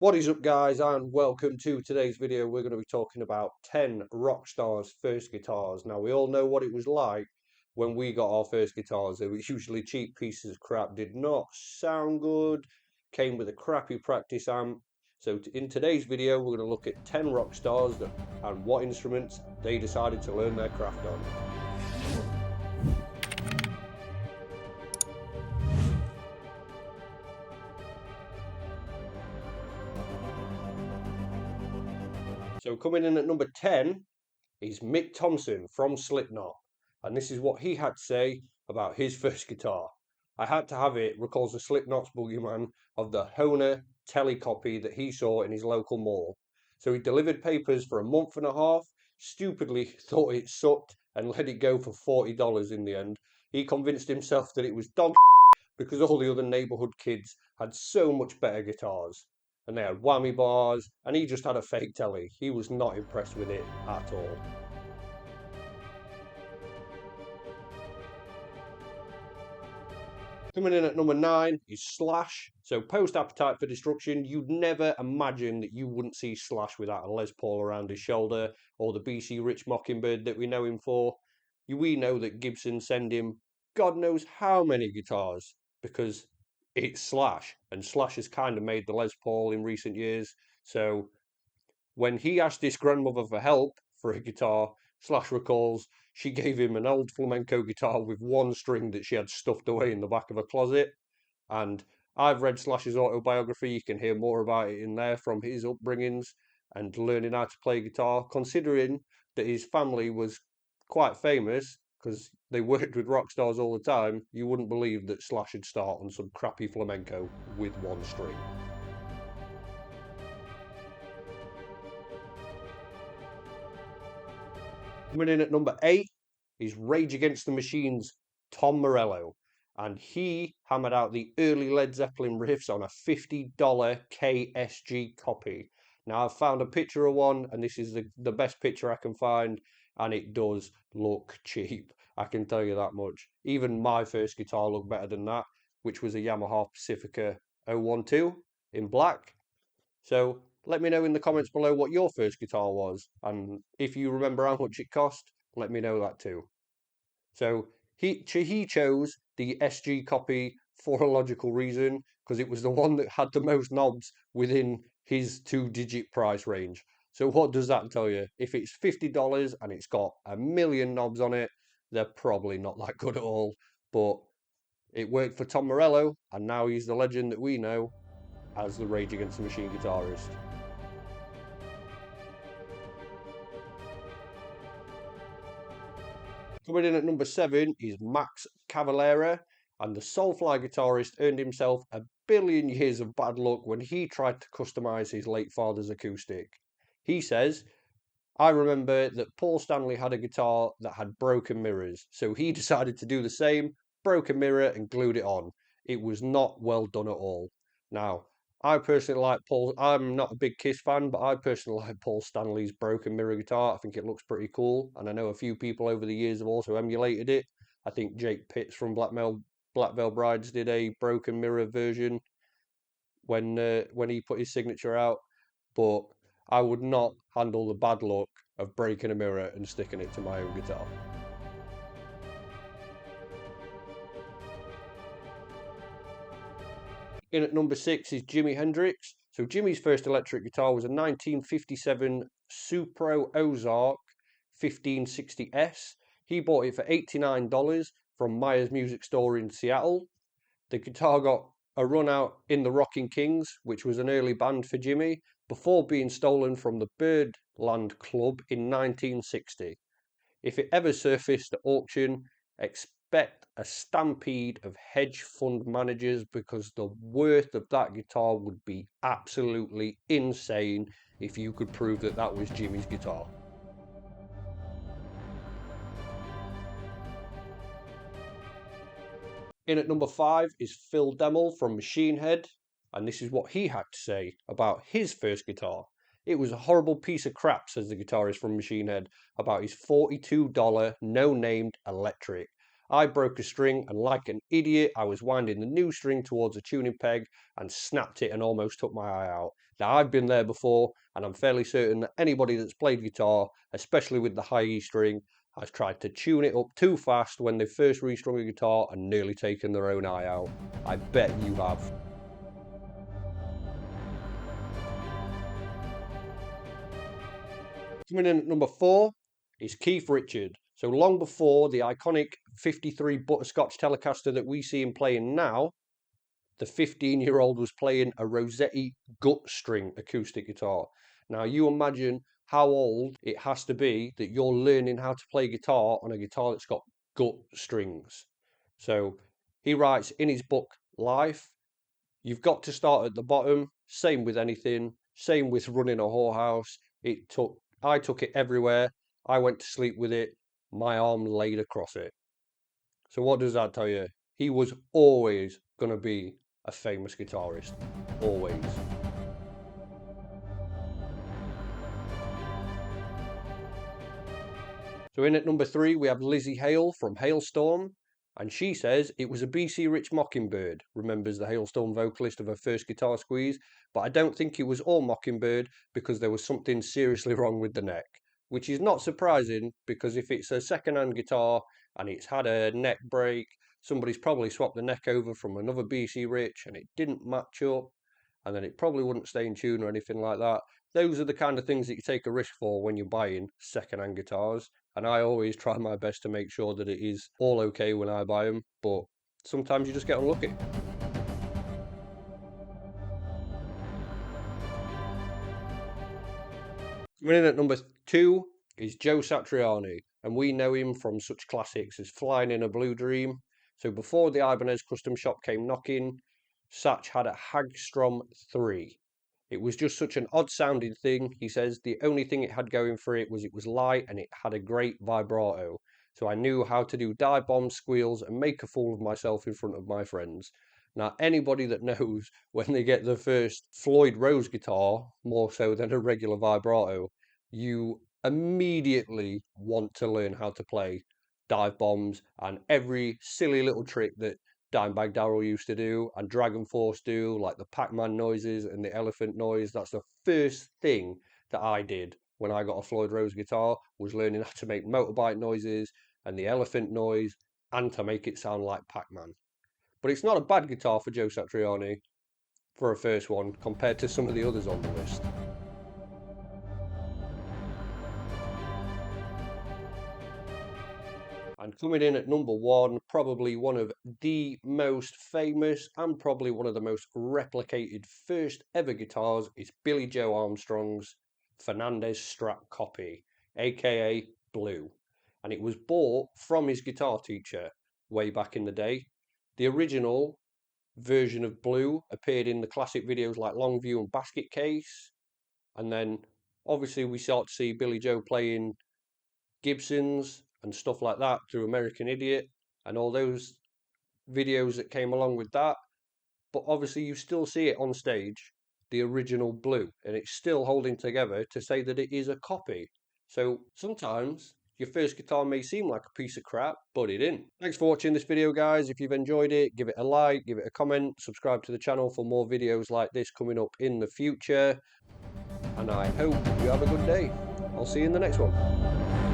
What is up, guys, and welcome to today's video. We're going to be talking about 10 Rockstar's first guitars. Now, we all know what it was like when we got our first guitars. They were usually cheap pieces of crap, did not sound good, came with a crappy practice amp. So in today's video, we're going to look at 10 Rockstars and what instruments they decided to learn their craft on. So coming in at number 10 is Mick Thompson from Slipknot. And this is what he had to say about his first guitar. I had to have it, recalls the Slipknot's boogeyman of the Hohner telecopy that he saw in his local mall. So he delivered papers for a month and a half, stupidly thought it sucked and let it go for $40 in the end. He convinced himself that it was dog because all the other neighborhood kids had so much better guitars. And they had whammy bars, and he just had a fake telly. He was not impressed with it at all. Coming in at number 9 is Slash. So post Appetite for Destruction, you'd never imagine that you wouldn't see Slash without a Les Paul around his shoulder, or the BC Rich Mockingbird that we know him for. We know that Gibson send him God knows how many guitars because it's Slash, and Slash has kind of made the Les Paul in recent years. So when he asked his grandmother for help for a guitar, Slash recalls she gave him an old flamenco guitar with one string that she had stuffed away in the back of a closet. And I've read Slash's autobiography. You can hear more about it in there from his upbringings and learning how to play guitar, considering that his family was quite famous because they worked with rock stars all the time. You wouldn't believe that Slash would start on some crappy flamenco with one string. Coming in at number 8 is Rage Against the Machine's Tom Morello, and he hammered out the early Led Zeppelin riffs on a $50 KSG copy. Now, I've found a picture of one, and this is the best picture I can find, and it does look cheap. I can tell you that much. Even my first guitar looked better than that, which was a Yamaha Pacifica 012 in black. So let me know in the comments below what your first guitar was, and if you remember how much it cost, let me know that too. So he chose the SG copy for a logical reason, because it was the one that had the most knobs within his 2-digit price range. So what does that tell you? If it's $50 and it's got a million knobs on it, they're probably not that good at all. But it worked for Tom Morello, and now he's the legend that we know as the Rage Against the Machine guitarist. Coming in at number 7 is Max Cavalera, and the Soulfly guitarist earned himself a billion years of bad luck when he tried to customize his late father's acoustic. He says, I remember that Paul Stanley had a guitar that had broken mirrors, so he decided to do the same, broke a mirror and glued it on. It was not well done at all. Now, I personally like Paul. I'm not a big Kiss fan, but I personally like Paul Stanley's broken mirror guitar. I think it looks pretty cool, and I know a few people over the years have also emulated it. I think Jake Pitts from Black Veil Brides did a broken mirror version when he put his signature out, but I would not handle the bad luck of breaking a mirror and sticking it to my own guitar. In at number 6 is Jimi Hendrix. So Jimmy's first electric guitar was a 1957 Supro Ozark 1560S. He bought it for $89 from Myers Music Store in Seattle. The guitar got a run out in the Rocking Kings, which was an early band for Jimmy, before being stolen from the Birdland Club in 1960. If it ever surfaced at auction, expect a stampede of hedge fund managers because the worth of that guitar would be absolutely insane if you could prove that that was Jimmy's guitar. In at number 5 is Phil Demmel from Machine Head, and this is what he had to say about his first guitar. It was a horrible piece of crap, says the guitarist from Machine Head, about his $42 no-named electric. I broke a string and like an idiot, I was winding the new string towards a tuning peg and snapped it and almost took my eye out. Now, I've been there before, and I'm fairly certain that anybody that's played guitar, especially with the high E string, has tried to tune it up too fast when they first restrung a guitar and nearly taken their own eye out. I bet you have. Coming in at number 4 is Keith Richard. So long before the iconic 53 Butterscotch Telecaster that we see him playing now, the 15-year-old was playing a Rossetti gut string acoustic guitar. Now you imagine how old it has to be that you're learning how to play guitar on a guitar that's got gut strings. So he writes in his book Life, you've got to start at the bottom. Same with anything. Same with running a whorehouse. I took it everywhere. I went to sleep with it. My arm laid across it. So what does that tell you? He was always going to be a famous guitarist. Always. So in at number 3, we have Lizzie Hale from Hailstorm. And she says it was a BC Rich Mockingbird, remembers the Hailstorm vocalist of her first Guitar Squeeze, but I don't think it was all Mockingbird because there was something seriously wrong with the neck, which is not surprising because if it's a second-hand guitar and it's had a neck break, somebody's probably swapped the neck over from another BC Rich and it didn't match up, and then it probably wouldn't stay in tune or anything like that. Those are the kind of things that you take a risk for when you're buying second-hand guitars. And I always try my best to make sure that it is all okay when I buy them, but sometimes you just get unlucky. Coming in at number 2 is Joe Satriani, and we know him from such classics as Flying in a Blue Dream. So before the Ibanez Custom Shop came knocking, Satch had a Hagstrom 3. It was just such an odd sounding thing. He says the only thing it had going for it was light and it had a great vibrato. So I knew how to do dive bombs, squeals, and make a fool of myself in front of my friends. Now, anybody that knows when they get the first Floyd Rose guitar, more so than a regular vibrato, you immediately want to learn how to play dive bombs and every silly little trick that Dimebag Darrell used to do and Dragon Force do, like the Pac-Man noises and the elephant noise. That's the first thing that I did when I got a Floyd Rose guitar, was learning how to make motorbike noises and the elephant noise and to make it sound like Pac-Man. But it's not a bad guitar for Joe Satriani for a first one compared to some of the others on the list. And coming in at number 1, probably one of the most famous and probably one of the most replicated first ever guitars is Billy Joe Armstrong's Fernandez Strat copy, aka Blue. And it was bought from his guitar teacher way back in the day. The original version of Blue appeared in the classic videos like Longview and Basket Case. And then obviously we start to see Billy Joe playing Gibsons and stuff like that through American Idiot and all those videos that came along with that. But obviously you still see it on stage, the original Blue, and it's still holding together to say that it is a copy. So sometimes your first guitar may seem like a piece of crap, but it isn't. Thanks for watching this video, guys. If you've enjoyed it, give it a like, give it a comment, subscribe to the channel for more videos like this coming up in the future. And I hope you have a good day. I'll see you in the next one.